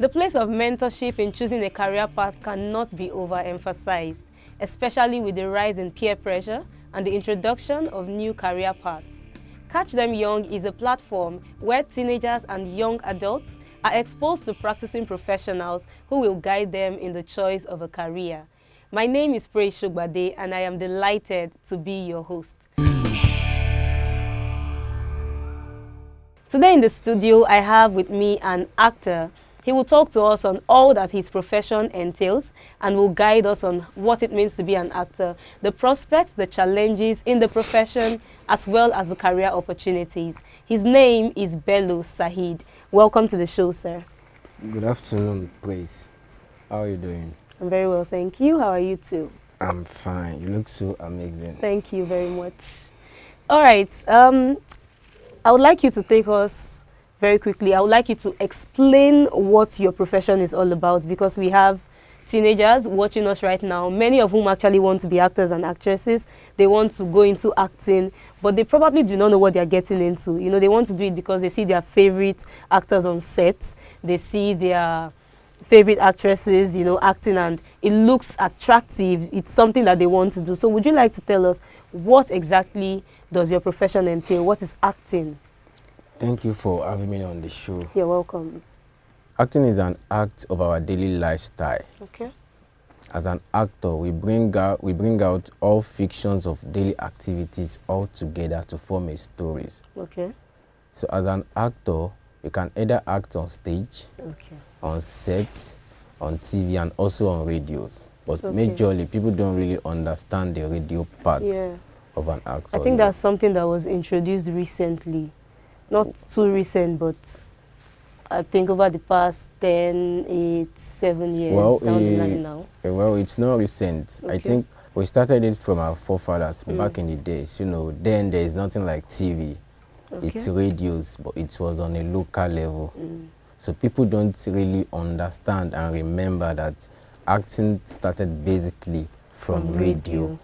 The place of mentorship in choosing a career path cannot be overemphasized, especially with the rise in peer pressure and the introduction of new career paths. Catch Them Young is a platform where teenagers and young adults are exposed to practicing professionals who will guide them in the choice of a career. My name is Praise Shogbade and I am delighted to be your host. Today in the studio, I have with me an actor. He will talk to us on all that his profession entails and will guide us on what it means to be an actor, the prospects, the challenges in the profession, as well as the career opportunities. His name is Bello Saheed. Welcome to the show, sir. Good afternoon, please. How are you doing? I'm very well, thank you. How are you too? I'm fine. You look so amazing. Thank you very much. All right. I would like you to take us very quickly. I would like you to explain what your profession is all about, because we have teenagers watching us right now, many of whom actually want to be actors and actresses. They want to go into acting, but they probably do not know what they're getting into. You know, they want to do it because they see their favorite actors on set. They see their favorite actresses, you know, acting, and it looks attractive. It's something that they want to do. So would you like to tell us what exactly does your profession entail? What is acting? Thank you for having me on the show. You're welcome. Acting is an act of our daily lifestyle. Okay. As an actor, we bring out all fictions of daily activities all together to form a story. Okay. So as an actor, you can either act on stage, Okay. on set, on TV, and also on radios. But Okay. majorly, people don't really understand the radio part of an actor. I think that's something that was introduced recently. Not too recent, but I think over the past 10, 8, 7 years down the line now. Well, it's not recent. Okay. I think we started it from our forefathers back in the days. You know, then there is nothing like TV. Okay. It's radios, but it was on a local level. So people don't really understand and remember that acting started basically from radio.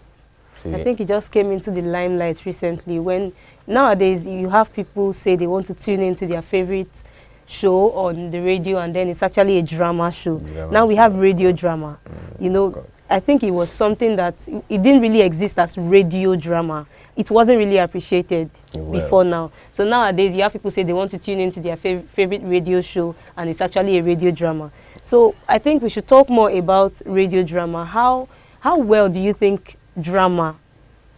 So I think it just came into the limelight recently when nowadays you have people say they want to tune into their favorite show on the radio, and then it's actually a drama show. Now we have radio drama. You know, I think it was something that it didn't really exist as radio drama. It wasn't really appreciated before now. So nowadays you have people say they want to tune into their favorite radio show, and it's actually a radio drama. So I think we should talk more about radio drama. How well do you think drama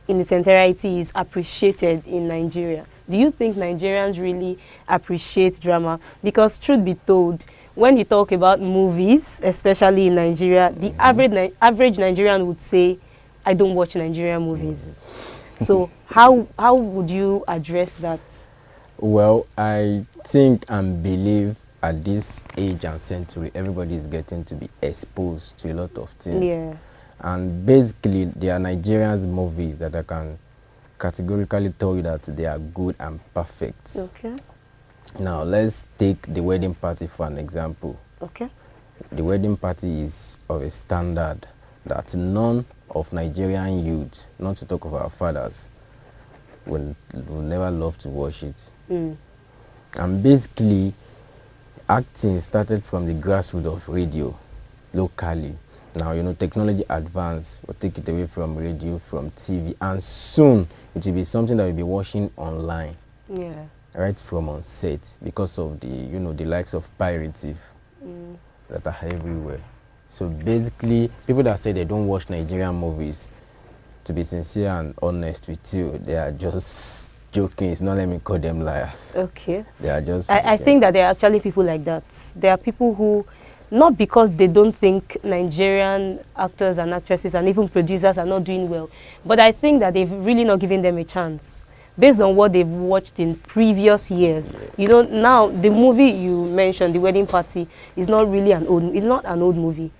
in its entirety is appreciated in Nigeria? Do you think Nigerians really appreciate drama? Because truth be told, when you talk about movies, especially in Nigeria, the average Nigerian would say, I don't watch Nigerian movies. So how would you address that? Well, I think and believe at this age and century, everybody is getting to be exposed to a lot of things. Yeah. And basically, there are Nigerians movies that I can categorically tell you that they are good and perfect. Okay. Now, let's take The Wedding Party for an example. Okay. The Wedding Party is of a standard that none of Nigerian youth, not to talk of our fathers, will never love to watch it. And basically, acting started from the grassroots of radio, locally. Now, you know, technology advanced will take it away from radio, from TV, and soon it will be something that we'll be watching online. Yeah. Right from on set, because of the, you know, the likes of piracy that are everywhere. So basically, people that say they don't watch Nigerian movies, to be sincere and honest with you, they are just joking. It's not, let me call them liars. Okay. They are just... I think that there are actually people like that. There are people who, not because they don't think Nigerian actors and actresses and even producers are not doing well, but I think that they've really not given them a chance based on what they've watched in previous years. You know, now the movie you mentioned, The Wedding Party, is not really an old movie.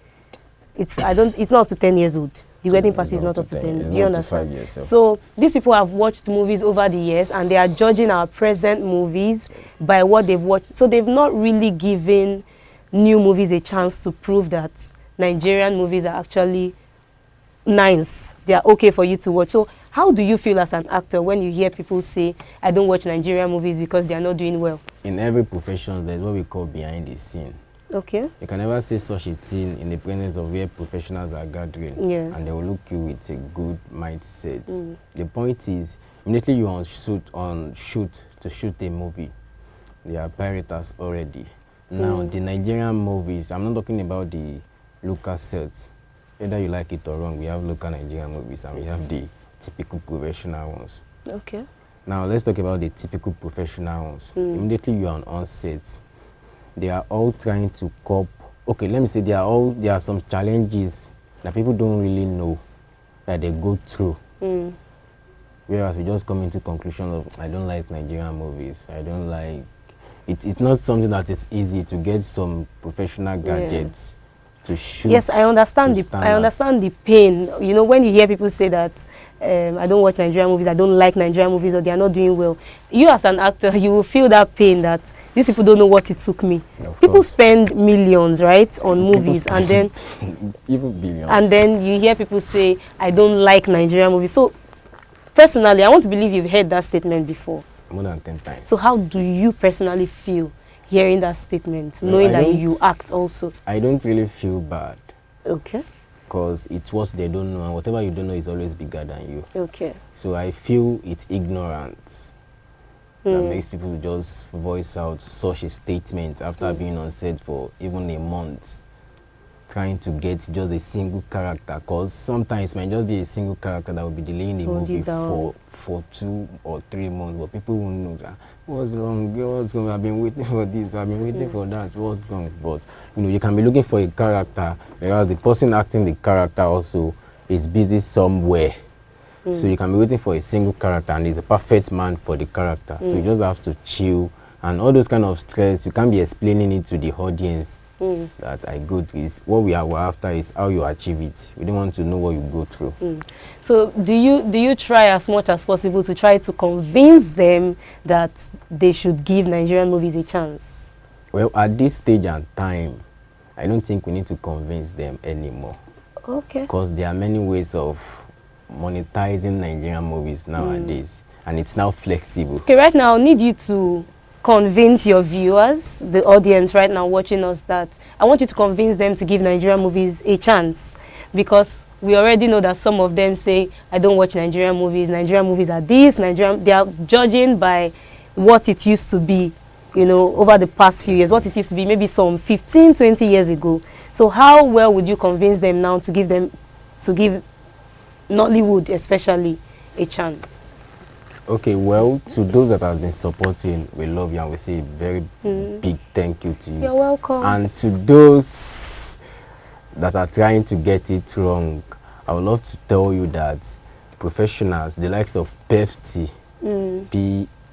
It's not up to 10 years old. The Wedding Party is not up to 10. Do you understand? 5 years, so these people have watched movies over the years and they are judging our present movies by what they've watched. So they've not really given new movies a chance to prove that Nigerian movies are actually nice. They are okay for you to watch. So how do you feel as an actor when you hear people say, I don't watch Nigerian movies because they are not doing well? In every profession, there's what we call behind the scene. Okay. You can never say such a thing in the presence of where professionals are gathering, Yeah. and they will look you with a good mindset. The point is, immediately you shoot to shoot a movie, they are pirates already. Now, the Nigerian movies, I'm not talking about the local sets. Whether you like it or wrong, we have local Nigerian movies and we have the typical professional ones. Okay. Now, let's talk about the typical professional ones. Immediately you are on set, they are all trying to cope. Okay, let me say there are some challenges that people don't really know that they go through. Whereas we just come into conclusion of, I don't like Nigerian movies. I don't like it's not something that is easy to get some professional gadgets to shoot. Yes, I understand the pain. You know, when you hear people say that I don't watch Nigerian movies, I don't like Nigerian movies, or they are not doing well. You as an actor, you will feel that pain that these people don't know what it took me. People spend millions, right, on movies, and then even billions. And then you hear people say, I don't like Nigerian movies. So personally, I want to believe you've heard that statement before. More than 10 times. So how do you personally feel hearing that statement, knowing that you act also? I don't really feel bad. Okay. Because it's what they don't know, and whatever you don't know is always bigger than you. Okay. So I feel it's ignorance that makes people just voice out such a statement after being on set for even a month, trying to get just a single character. Because sometimes it might just be a single character that will be delaying the movie for 2 or 3 months, but people won't know that. What's wrong? What's wrong? I've been waiting for this. I've been waiting for that. What's wrong? But you know, you can be looking for a character, whereas the person acting the character also is busy somewhere. So you can be waiting for a single character, and he's a perfect man for the character. So you just have to chill, and all those kind of stress, you can't be explaining it to the audience. That I go through is what we are after is how you achieve it. We don't want to know what you go through. So do you try as much as possible to try to convince them that they should give Nigerian movies a chance? Well, at this stage and time, I don't think we need to convince them anymore. Okay. Because there are many ways of monetizing Nigerian movies nowadays, and it's now flexible. Okay, right now I need you to convince your viewers, the audience right now watching us, that I want you to convince them to give Nigerian movies a chance, because we already know that some of them say, I don't watch Nigerian movies are this, they are judging by what it used to be, you know, over the past few years, what it used to be maybe some 15, 20 years ago. So how well would you convince them now to give Nollywood especially a chance? Okay, well, to those that have been supporting, we love you and we say a very big thank you to you. You're welcome. And to those that are trying to get it wrong, I would love to tell you that professionals, the likes of PEFTI,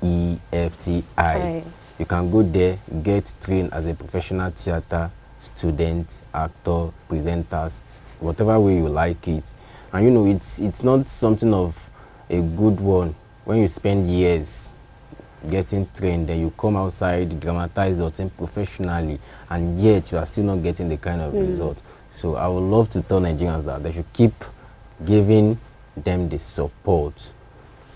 PEFTI, you can go there, get trained as a professional theater student, actor, presenters, whatever way you like it. And you know, it's not something of a good one. When you spend years getting trained, then you come outside, dramatize your thing professionally, and yet you are still not getting the kind of result. So I would love to tell Nigerians that they should keep giving them the support.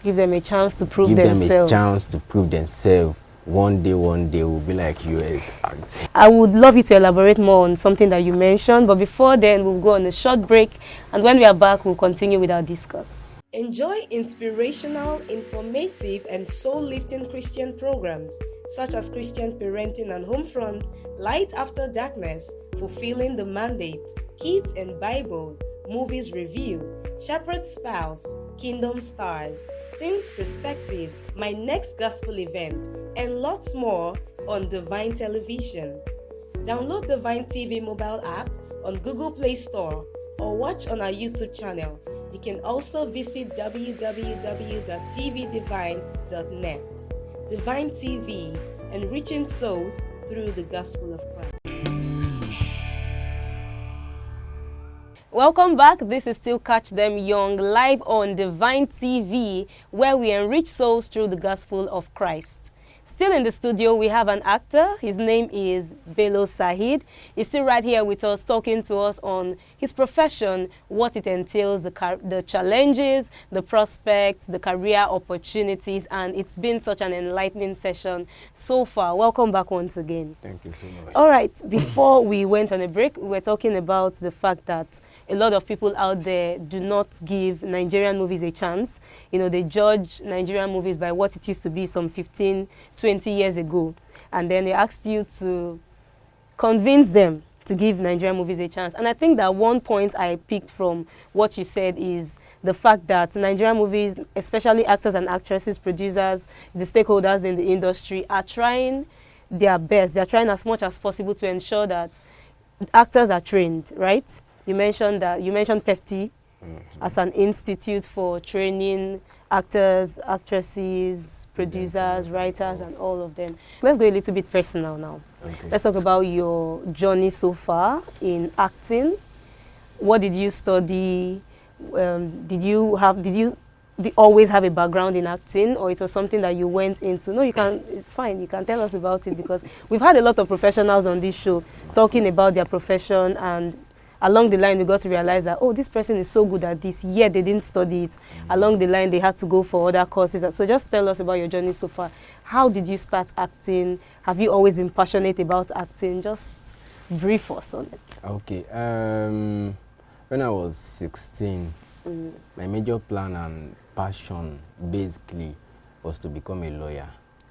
Give them a chance to prove themselves. Give them a chance to prove themselves. One day we'll be like US acting. I would love you to elaborate more on something that you mentioned, but before then, we'll go on a short break, and when we are back, we'll continue with our discuss. Enjoy inspirational, informative, and soul-lifting Christian programs such as Christian Parenting and Homefront, Light After Darkness, Fulfilling the Mandate, Kids and Bible, Movies Review, Shepherd's Spouse, Kingdom Stars, Teens Perspectives, My Next Gospel Event, and lots more on Divine Television. Download Divine TV mobile app on Google Play Store or watch on our YouTube channel. You can also visit www.tvdivine.net. Divine TV, enriching souls through the gospel of Christ. Welcome back. This is still Catch Them Young, live on Divine TV, where we enrich souls through the gospel of Christ. Still in the studio, we have an actor. His name is Bello Saheed. He's still right here with us, talking to us on his profession, what it entails, the challenges, the prospects, the career opportunities, and it's been such an enlightening session so far. Welcome back once again. Thank you so much. All right, before we went on a break, we were talking about the fact that a lot of people out there do not give Nigerian movies a chance. You know, they judge Nigerian movies by what it used to be some 15, 20 years ago. And then they asked you to convince them to give Nigerian movies a chance. And I think that one point I picked from what you said is the fact that Nigerian movies, especially actors and actresses, producers, the stakeholders in the industry, are trying their best. They're trying as much as possible to ensure that actors are trained, right? You mentioned PEFTI as an institute for training actors, actresses, producers, writers, and all of them. Let's go a little bit personal now. Okay. Let's talk about your journey so far in acting. What did you study? Did you always have a background in acting, or it was something that you went into? No, you can. It's fine. You can tell us about it, because we've had a lot of professionals on this show talking about their profession, and along the line we got to realize that, oh, this person is so good at this, yet they didn't study it. Along the line they had to go for other courses. So just tell us about your journey so far. How did you start acting? Have you always been passionate about acting? Just brief us on it. Okay. When I was 16, my major plan and passion basically was to become a lawyer.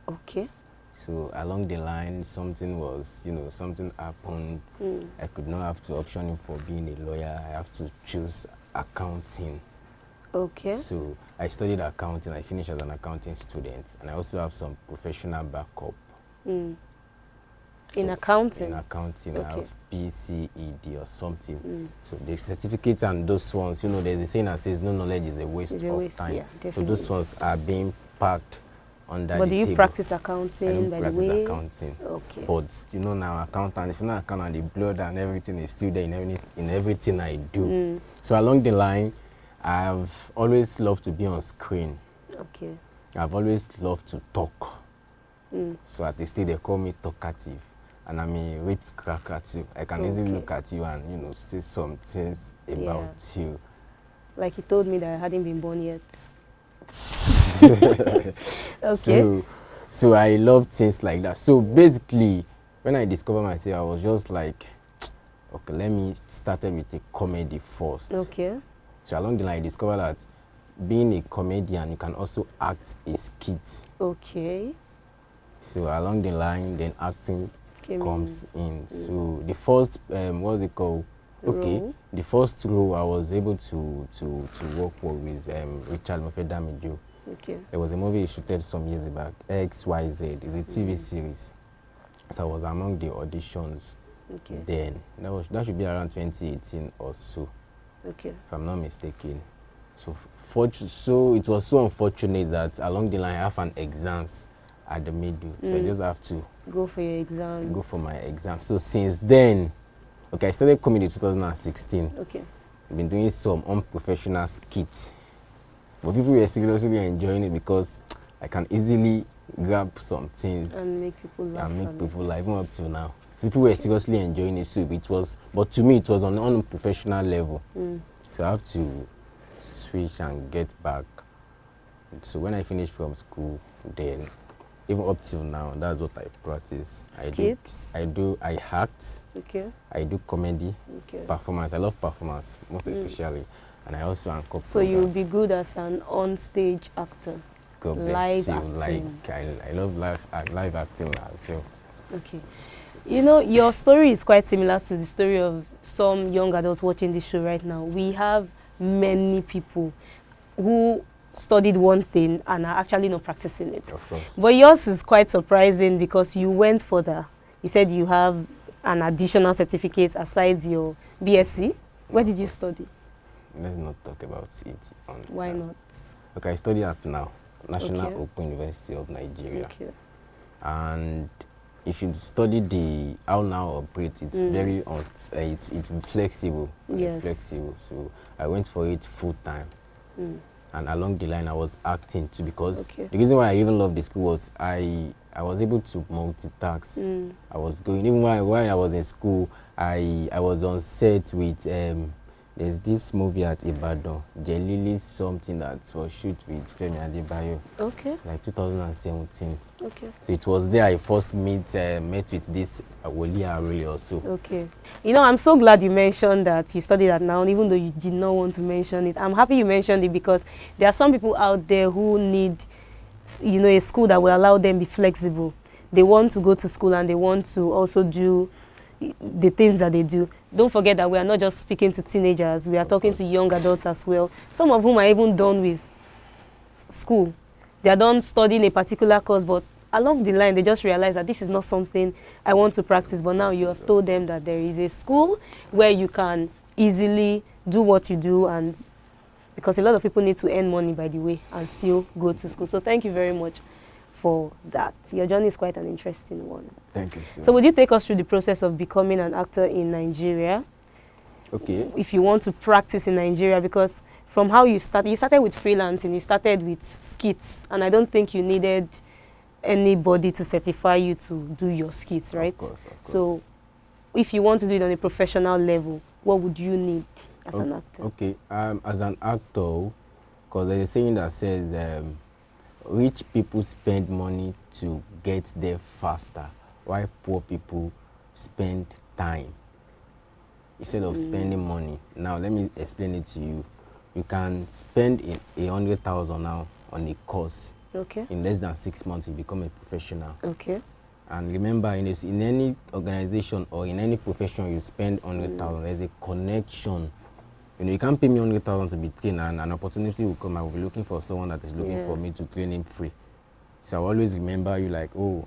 Okay. So along the line, something happened. I could not have to option in for being a lawyer. I have to choose accounting. Okay. So I studied accounting. I finished as an accounting student, and I also have some professional backup. In So accounting? In accounting, Okay. I have PCED or something. So the certificates and those ones, there's a saying that says no knowledge is a waste of time. Yeah, So definitely. those ones are being packed under But the do you table. practice I accounting, don't by the practice way? accounting. Okay. But now accountant, if you're not accountant, the blood and everything is still there in everything I do. So along the line, I've always loved to be on screen. Okay. I've always loved to talk. So at the stage they call me talkative, and I'm a ribs cracker too. I can easily look at you and say some things about you. Like you told me that I hadn't been born yet. Okay. So I love things like that. So basically, when I discovered myself, I was just like, okay, let me start with a comedy first. Okay. So along the line, I discovered that being a comedian, you can also act a skit. Okay. So along the line, then acting comes in. Mm. So the first, what's it called? Okay, Role. the first role I was able to work with Richard Mofedamijo. Okay. There was a movie he shooted some years back, XYZ. It's a TV series. So I was among the auditions. Okay. Then that should be around 2018 or so, Okay. if I'm not mistaken. So it was so unfortunate that along the line I have an exams at the middle, so I just have to Go for your exam. go for my exam. So since then, okay, I started comedy in 2016. Okay. I've been doing some unprofessional skits, but people were seriously enjoying it because I can easily grab some things And make people laugh. and make from people it. laugh, even up till now. So people were seriously enjoying it too. But to me, it was on an unprofessional level. So I have to switch and get back. So when I finished from school, then even up till now, that's what I practice. Skips. I act. Okay. I do comedy, Okay. performance. I love performance, most especially. And I also anchor So you'll programs. be good as an on-stage actor. God live bless you. acting. I love live acting as well. Okay. You know, your story is quite similar to the story of some young adults watching this show right now. We have many people who studied one thing and are actually not practicing it. Of course. But yours is quite surprising because you went further. You said you have an additional certificate aside your BSc. Where did you study? Let's not talk about it. Why not? Okay, I study at now, National Okay. Open University of Nigeria. Okay. And if you study the how now operate, it's very it's flexible. Yes. Flexible. So I went for it full time. and along the line I was acting too, because Okay. the reason why I even loved the school was I was able to multitask. I was going, even while I was in school, I was on set with there's this movie at Ibadan, Jelili something that was shoot with Femi Adebayo. Okay. Like 2017. Okay. So it was there I first met with this Woli Arole also. Okay. You know, I'm so glad you mentioned that you studied at Noun, even though you did not want to mention it. I'm happy you mentioned it, because there are some people out there who need, you know, a school that will allow them be flexible. They want to go to school and they want to also do the things that they do. Don't forget that we are not just speaking to teenagers, we are talking to young adults as well. Some of whom are even done with school. They are done studying a particular course, but along the line they just realize that this is not something I want to practice. But now you have told them that there is a school where you can easily do what you do, and because a lot of people need to earn money, by the way, and still go to school. So thank you very much for that. Your journey is quite an interesting one. Thank you. So would you take us through the process of becoming an actor in Nigeria? Okay. If you want to practice in Nigeria, because from how you started with freelancing, you started with skits, and I don't think you needed anybody to certify you to do your skits, right? Of course. So if you want to do it on a professional level, what would you need as an actor? Okay, as an actor, because there's a saying that says rich people spend money to get there faster, while poor people spend time instead of spending money. Now let me explain it to you. You can spend 100,000 now on a course. Okay. In less than 6 months, you become a professional. Okay. And remember, in any organization or in any profession, you spend 100,000. There's a connection. You know, you can't pay me 100,000 to be trained, and an opportunity will come. I will be looking for someone that is looking for me to train him free. So I always remember you like, oh,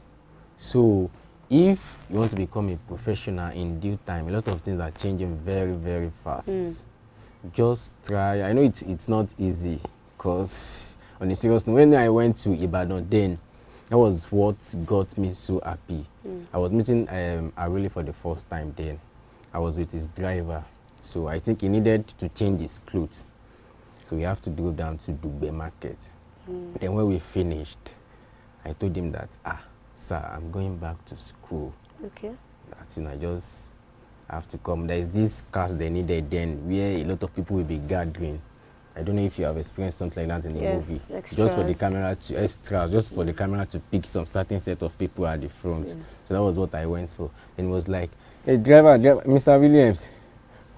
so if you want to become a professional in due time, a lot of things are changing very, very fast. Just try. I know it's not easy, because on a serious note, when I went to Ibadan, then that was what got me so happy. I was meeting Arole for the first time then. I was with his driver. So I think he needed to change his clothes. So we have to go down to Dugbe Market. Then when we finished, I told him that, sir, I'm going back to school. Okay. That, you know, I just have to come. There's this cast they needed then where a lot of people will be gathering. I don't know if you have experienced something like that in the movie. Extras. Just for the camera to extras, just for the camera to pick some certain set of people at the front. So that was what I went for. And it was like, hey, driver, Mr. Williams.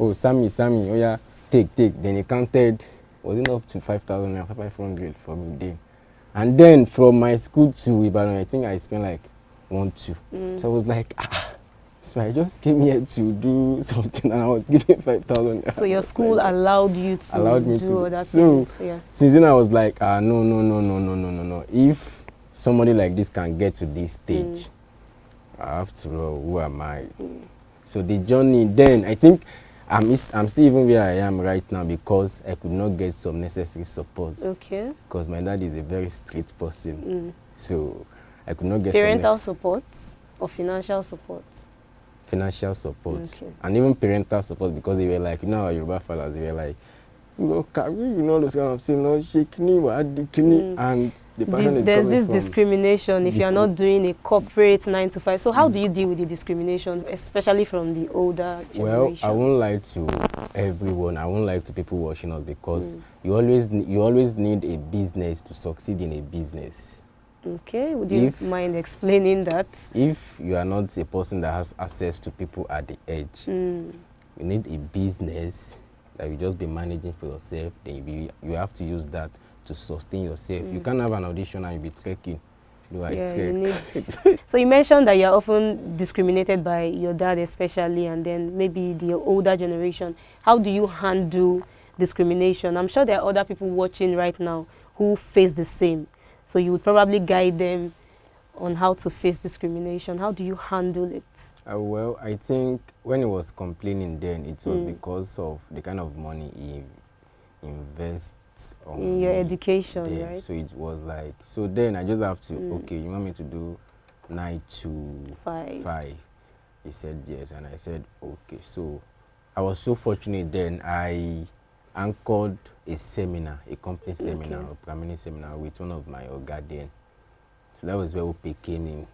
Oh, Sammy, oh yeah, take. Then he counted, wasn't up to 5,000, 500 for me then. And then from my school to Ibadan, I think I spent like 1, 2. So I was like, so I just came here to do something, and I was given 5,000. So your school like, allowed you to do other things? Yeah. Since then I was like, no. If somebody like this can get to this stage, after all, who am I? So the journey, then I think I'm still even where I am right now because I could not get some necessary support. Okay. Because my dad is a very strict person. So I could not get parental support or financial support? Financial support. Okay. And even parental support, because they were like, you know, our Yoruba fathers, they were like, you know, those kind of things, no, shake knee, and the person is there's this discrimination if you're not doing a corporate 9 to 5. So how do you deal with the discrimination, especially from the older generation? Well, I won't lie to everyone. I won't lie to people watching us, because you always need a business to succeed in a business. Okay, would you mind explaining that? If you are not a person that has access to people at the edge, you need a business that you just be managing for yourself, then you have to use that to sustain yourself. You can't have an audition and you be trekking. So you mentioned that you're often discriminated by your dad especially, and then maybe the older generation. How do you handle discrimination? I'm sure there are other people watching right now who face the same. So you would probably guide them on how to face discrimination. How do you handle it? Well, I think when he was complaining then, it was because of the kind of money he invests in your education, then. Right? So it was like, so then I just have to, okay, you want me to do 9 to 5? He said yes, and I said okay. So I was so fortunate then. I anchored a seminar, a company seminar, or primary seminar with one of my guardian. So that was where OP came in.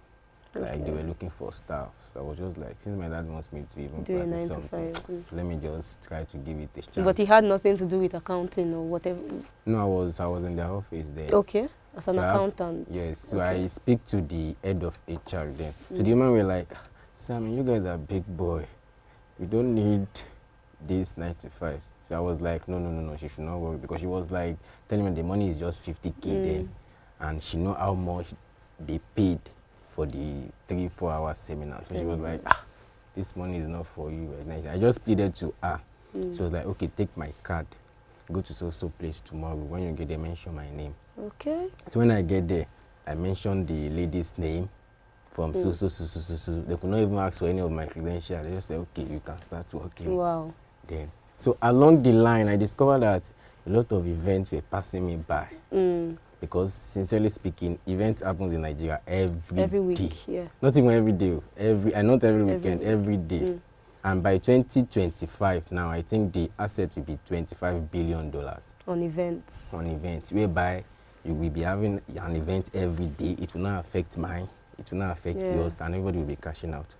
Like they were looking for staff. So I was just like, since my dad wants me to even Do a practice 9 to something, 5. let me just try to give it a chance. But it had nothing to do with accounting or whatever. No, I was in their office there. Okay, as an accountant. Yes, so I speak to the head of HR then. So the woman were like, Sam, you guys are big boy. You don't need this 9 to 5. So I was like, no, she should not work, because she was like telling me the money is just 50K then, and she know how much they paid for the 3-4 hour seminar. So she was like, this money is not for you. I just pleaded to her. She was like, okay, take my card, go to so place tomorrow. When you get there, mention my name. Okay. So when I get there, I mentioned the lady's name from so. They could not even ask for any of my credentials. They just said, okay, you can start working. Wow. Then, so along the line, I discovered that a lot of events were passing me by. Because sincerely speaking, events happens in Nigeria every week, day. yeah. Not even every day, not every weekend, every day. And by 2025 now, I think the asset will be $25 billion on events. On events, whereby you will be having an event every day. It will not affect mine, it will not affect yours, and everybody will be cashing out.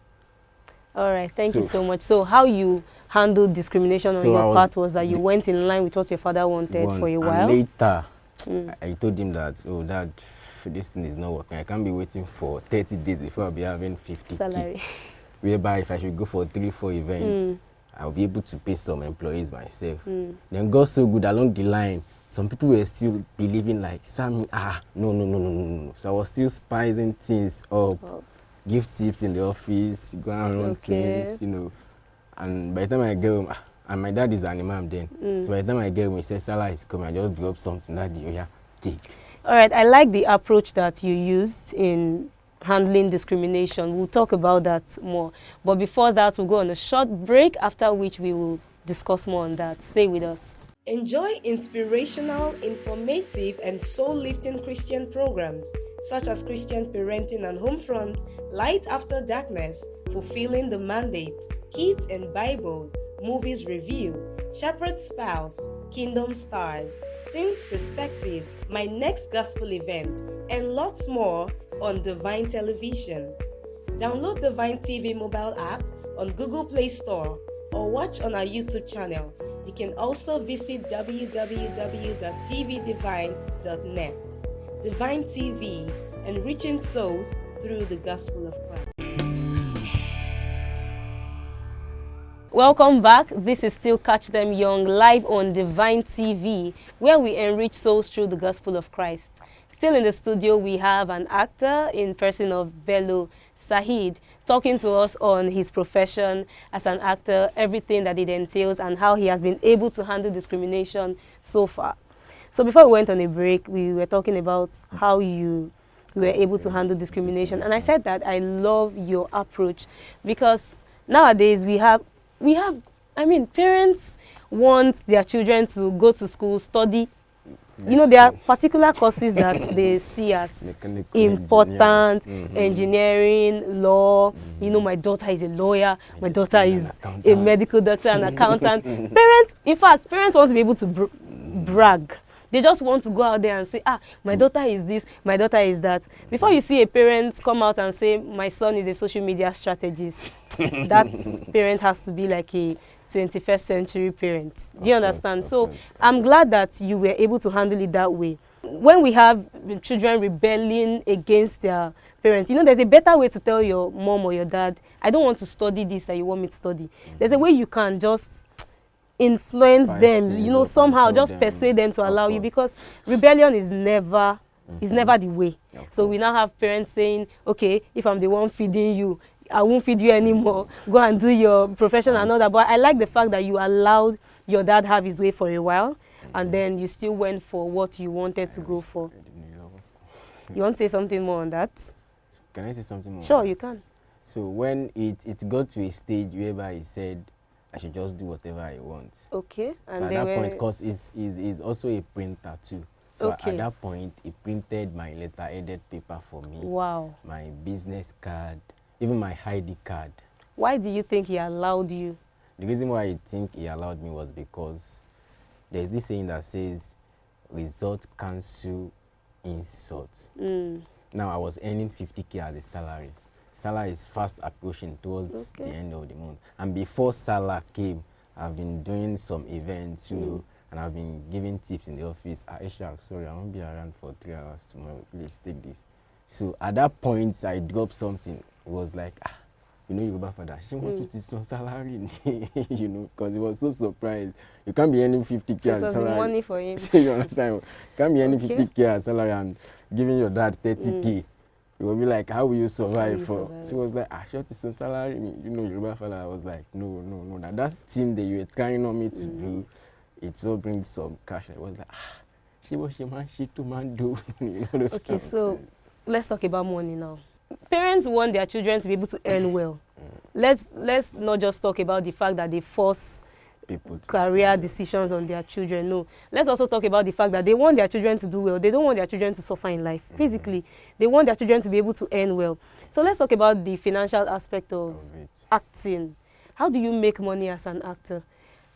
All right, thank you so much. So how you handled discrimination on your part was that you went in line with what your father wanted for a while? And later, I told him that, oh, Dad, this thing is not working. I can't be waiting for 30 days before I'll be having 50K. Salary. Whereby if I should go for 3-4 events, I'll be able to pay some employees myself. Then got so good along the line, some people were still believing like, Sammy, no. So I was still spicing things up, give tips in the office, go and run things, you know. And by the time I get home, and my dad is an imam then, so by the time I get home, he said, Salah is coming, I just drop something that take. All right, I like the approach that you used in handling discrimination. We'll talk about that more. But before that, we'll go on a short break, after which we will discuss more on that. Stay with us. Enjoy inspirational, informative, and soul-lifting Christian programs such as Christian Parenting and Homefront, Light After Darkness, Fulfilling the Mandate, Kids and Bible, Movies Review, Shepherd's Spouse, Kingdom Stars, Teens Perspectives, My Next Gospel Event, and lots more on Divine Television. Download Divine TV mobile app on Google Play Store or watch on our YouTube channel. You can also visit www.tvdivine.net. Divine TV, enriching souls through the gospel of Christ. Welcome back. This is still Catch Them Young, live on Divine TV, where we enrich souls through the gospel of Christ. Still in the studio, we have an actor in person of Bello, Saheed, talking to us on his profession as an actor, everything that it entails, and how he has been able to handle discrimination so far. So before we went on a break, we were talking about how you were able to handle discrimination. And I said that I love your approach, because nowadays we have, parents want their children to go to school, study. You know, there are particular courses that they see as important, engineering, law. You know, my daughter is a lawyer, my daughter is a medical doctor, an accountant. Parents want to be able to brag. They just want to go out there and say, my daughter is this, my daughter is that. Before you see a parent come out and say, my son is a social media strategist, that parent has to be like a 21st century parent. Do you understand? So I'm glad that you were able to handle it that way. When we have children rebelling against their parents, you know, there's a better way to tell your mom or your dad, I don't want to study this that you want me to study. There's a way you can just influence them, you know, somehow just persuade them to allow you, because rebellion is never the way. So we now have parents saying, okay, if I'm the one feeding you, I won't feed you anymore, go and do your profession and all that. But I like the fact that you allowed your dad have his way for a while, and then you still went for what you wanted to go for. You want to say something more on that? Can I say something more? Sure, you can. So when it got to a stage whereby he said I should just do whatever I want. Okay. And so at that point, because he's also a printer too. So at that point, he printed my letter-headed paper for me. Wow. My business card, even my ID card. Why do you think he allowed you? The reason why I think he allowed me was because there's this saying that says, result cancel insult. Now, I was earning 50K as a salary. Salary is fast approaching towards the end of the month. And before Salah came, I've been doing some events, you know, and I've been giving tips in the office. Aisha, sorry, I won't be around for 3 hours tomorrow. Please take this. So at that point, I dropped something. It was like, you know, Yoruba father, she wants to teach some salary, you know, because he was so surprised. You can't be earning 50K So as it was salary. money for him. You understand? You can't be earning 50K as salary and giving your dad 30K. You will be like, how will you survive? So he was like, short is some salary. You know, Yoruba father. I was like, no. That thing that you were trying on me to do, it will bring some cash. I was like, she to man do. You know, okay, so let's talk about money now. Parents want their children to be able to earn well. Let's not just talk about the fact that they force career decisions on their children. No, let's also talk about the fact that they want their children to do well. They don't want their children to suffer in life. Basically, they want their children to be able to earn well. So let's talk about the financial aspect of acting. How do you make money as an actor?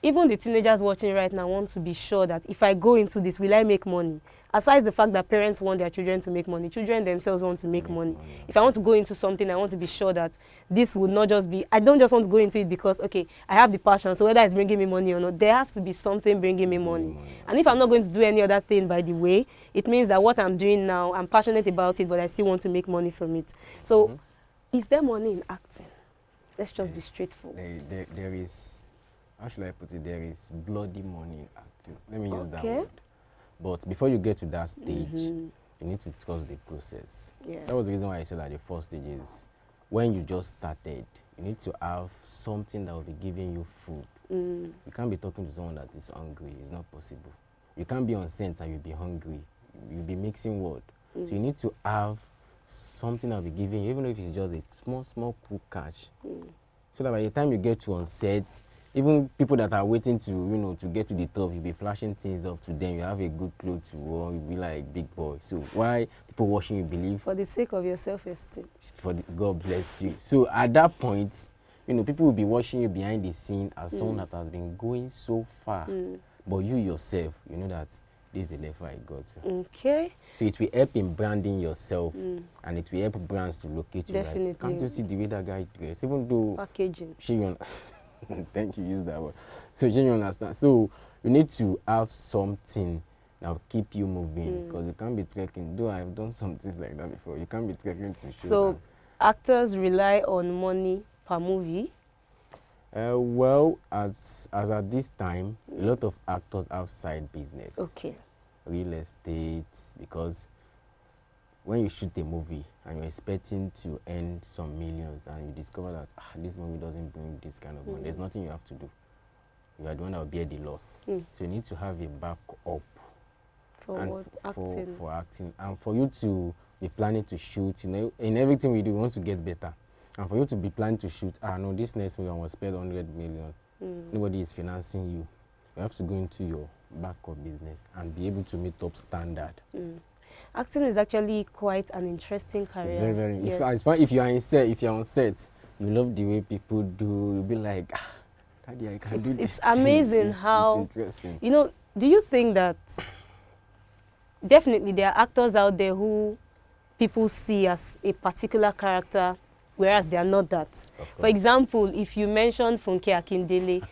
Even the teenagers watching right now want to be sure that if I go into this, will I make money? Aside the fact that parents want their children to make money, children themselves want to make money. If I want to go into something, I want to be sure that this would not just be, I don't just want to go into it because, okay, I have the passion, so whether it's bringing me money or not, there has to be something bringing me money. And if I'm not going to do any other thing, by the way, it means that what I'm doing now, I'm passionate about it, but I still want to make money from it. So, is there money in acting? Let's just be straightforward. There is... How should I put it? There is bloody money in acting. Let me use that word. But before you get to that stage, you need to trust the process. That was the reason why I said that the first stage is when you just started, you need to have something that will be giving you food. You can't be talking to someone that is hungry. It's not possible. You can't be on set and you'll be hungry. You'll be mixing words. So you need to have something that will be giving you, even if it's just a small cool catch. So that by the time you get to on set, even people that are waiting to, you know, to get to the top, you'll be flashing things up to them. You have a good clothes to wear, you'll be like big boy. So why people watching you believe? For the sake of your self-esteem. God bless you. So at that point, you know, people will be watching you behind the scene as someone that has been going so far. But you yourself, you know that this is the level I got. Okay. So it will help in branding yourself, and it will help brands to locate you. Definitely. Like, can't you see the way that guy dressed? Even though packaging. Thank you, use that word. So you understand. So you need to have something that will keep you moving, because you can't be trekking. Though I've done some things like that before, you can't be trekking to show. So actors rely on money per movie. Well, as at this time, a lot of actors have side business. Okay. Real estate, because when you shoot a movie and you're expecting to earn some millions and you discover that this movie doesn't bring this kind of money, there's nothing you have to do. You are the one that will bear the loss. So you need to have a backup for acting. For acting. And for you to be planning to shoot, you know, in everything we do, we want to get better. And for you to be planning to shoot, no, this next movie I want to spend 100 million. Nobody is financing you. You have to go into your backup business and be able to meet up standard. Acting is actually quite an interesting career. It's very, very. Yes. It's fun if you are in set. If you're on set, you love the way people do. You'll be like, Daddy, I can do this. It's amazing how. It's interesting. You know, do you think that definitely there are actors out there who people see as a particular character, whereas they are not that? For example, if you mention Funke Akindele,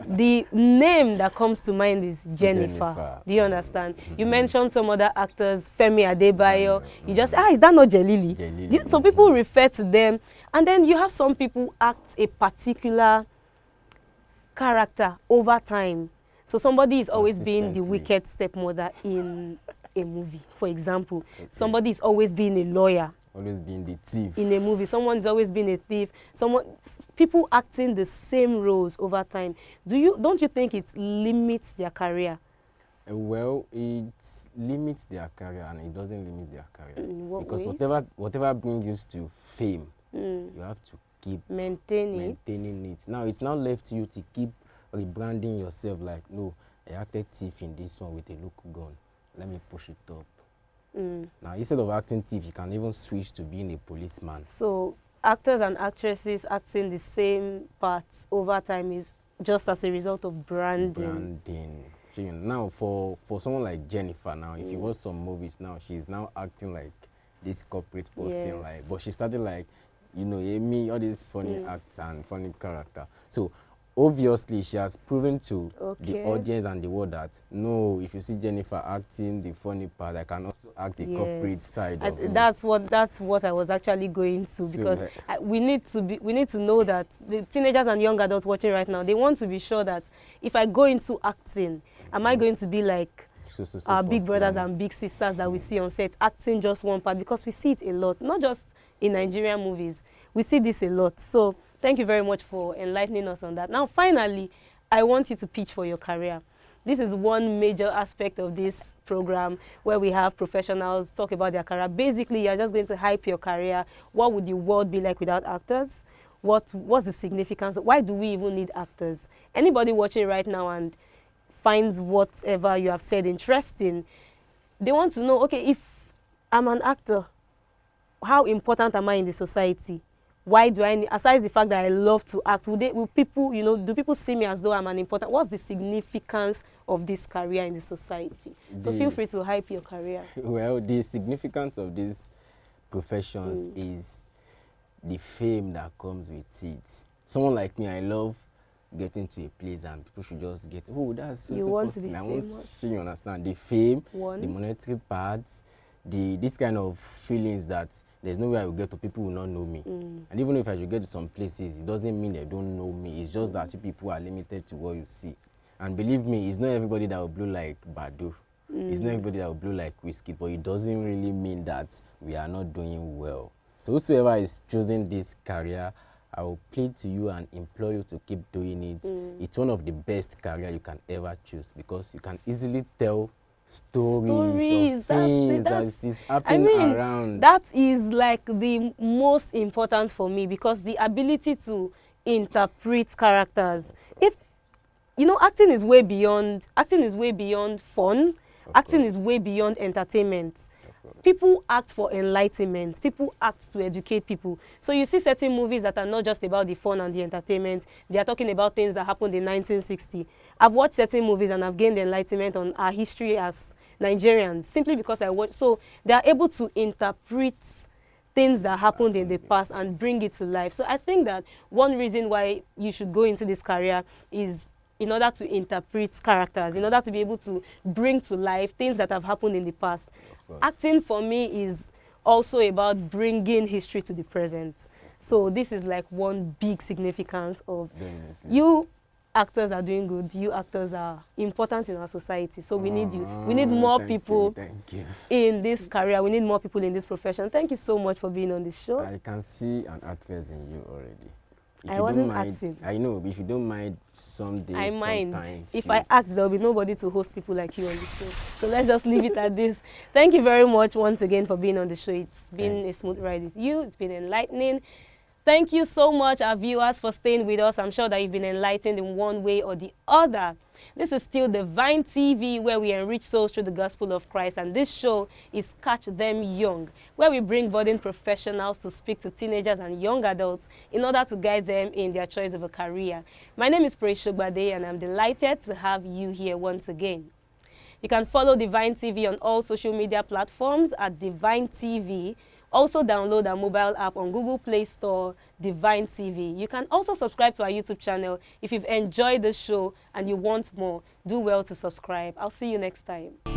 the name that comes to mind is Jennifer. Do you understand? You mentioned some other actors, Femi Adebayo. You just, is that not Jelili? Some people refer to them. And then you have some people act a particular character over time. So somebody is always being the wicked stepmother in a movie, for example. Somebody is always being a lawyer. Always being the thief. In a movie, someone's always been a thief. People acting the same roles over time. Don't you think it limits their career? Well, it limits their career and it doesn't limit their career. In what because ways? whatever brings you to fame, you have to keep maintaining it. Now it's not left to you to keep rebranding yourself like, no, I acted thief in this one with a look gun. Let me push it up. Now, instead of acting thief, you can even switch to being a policeman. So, actors and actresses acting the same parts over time is just as a result of branding. Now, for someone like Jennifer, now, if you watch some movies now, she's now acting like this corporate person, like, but she started like, you know, Amy, all these funny acts and funny character. So obviously, she has proven to the audience and the world that no, if you see Jennifer acting the funny part, I can also act the corporate side of me. That's what I was actually going to, because we need to know that the teenagers and young adults watching right now, they want to be sure that if I go into acting, am I going to be like our big brothers and big sisters that we see on set, acting just one part? Because we see it a lot, not just in Nigerian movies. We see this a lot. So thank you very much for enlightening us on that. Now, finally, I want you to pitch for your career. This is one major aspect of this program where we have professionals talk about their career. Basically, you're just going to hype your career. What would the world be like without actors? What's the significance? Why do we even need actors? Anybody watching right now and finds whatever you have said interesting, they want to know, okay, if I'm an actor, how important am I in the society? Why do I need, aside the fact that I love to act, will people, you know, do people see me as though I'm an important, what's the significance of this career in the society? So feel free to hype your career. Well, the significance of these professions is the fame that comes with it. Someone like me, I love getting to a place and people should just get, oh, that's so, you want to be famous. I want you understand the fame, the monetary parts, this kind of feelings that there's no way I will get to, people will not know me. And even if I should get to some places, it doesn't mean they don't know me. It's just that people are limited to what you see. And believe me, it's not everybody that will blow like Badu. It's not everybody that will blow like Whiskey, but it doesn't really mean that we are not doing well. So whosoever is choosing this career, I will plead to you and implore you to keep doing it. It's one of the best career you can ever choose, because you can easily tell stories of things that is happening around. That is like the most important for me, because the ability to interpret characters. If you know, acting is way beyond fun. Acting is way beyond entertainment. People act for enlightenment. People act to educate people. So you see certain movies that are not just about the fun and the entertainment. They are talking about things that happened in 1960. I've watched certain movies and I've gained enlightenment on our history as Nigerians, simply because I watch. So they are able to interpret things that happened in the past and bring it to life. So I think that one reason why you should go into this career is in order to interpret characters, in order to be able to bring to life things that have happened in the past. Acting for me is also about bringing history to the present. So this is like one big significance of you actors are doing good, you actors are important in our society. So we need you. We need more people in this career. We need more people in this profession. Thank you so much for being on this show. I can see an actress in you already. I wasn't acting. I know, but if you don't mind, some days, I mind. Sometimes. If I act, there will be nobody to host people like you on the show. So let's just leave it at this. Thank you very much once again for being on the show. It's been a smooth ride with you. It's been enlightening. Thank you so much, our viewers, for staying with us. I'm sure that you've been enlightened in one way or the other. This is still Divine TV, where we enrich souls through the gospel of Christ. And this show is Catch Them Young, where we bring budding professionals to speak to teenagers and young adults in order to guide them in their choice of a career. My name is Praise Shogbade, and I'm delighted to have you here once again. You can follow Divine TV on all social media platforms at Divine TV. Also download our mobile app on Google Play Store, Divine TV. You can also subscribe to our YouTube channel. If you've enjoyed the show and you want more, do well to subscribe. I'll see you next time.